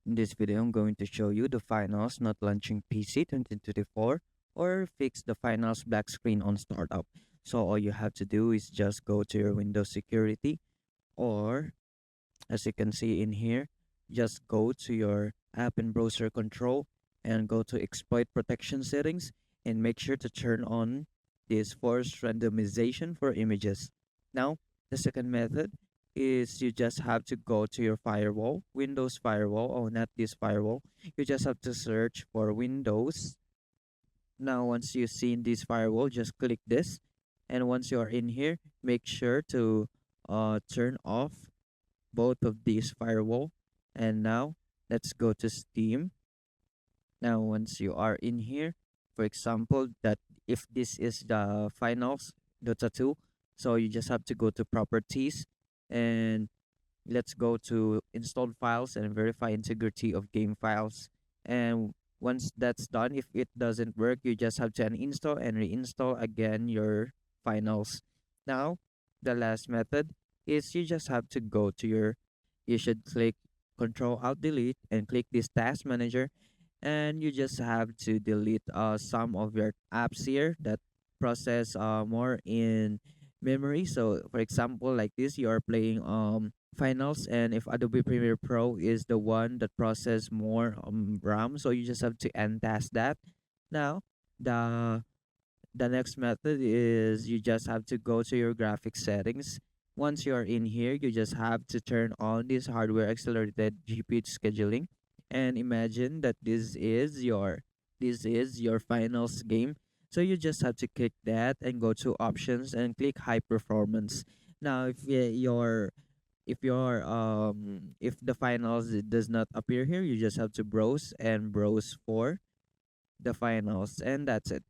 In this video, I'm going to show you the finals not launching PC 2024 or fix the finals black screen on startup. So all you have to do is just go to your Windows security, or as you can see in here, just go to your app and browser control and go to exploit protection settings and make sure to turn on this forced randomization for images. Now, the second method is you just have to go to your firewall, Windows firewall, or not this firewall. You just have to search for Windows. Now, once you've seen this firewall, just click this. And once you're in here, make sure to turn off both of these firewall. And now let's go to Steam. Now once you are in here, for example, that if this is the finals Dota 2, so you just have to go to properties and let's go to installed files and verify integrity of game files. And once that's done, if it doesn't work, you just have to uninstall and reinstall again your finals. Now the last method is you just have to go to your, you should click Control Alt Delete and click this task manager, and you just have to delete some of your apps here that process more in memory. So for example, like this, you are playing finals, and if Adobe Premiere Pro is the one that process more RAM, so you just have to untask that. Now the the next method is you just have to go to your graphics settings. Once you're in here, you just have to turn on this hardware accelerated GPU scheduling, and imagine that this is your finals game. So you just have to click that and go to options and click high performance. Now if the finals does not appear here, you just have to browse and browse for the finals, and that's it.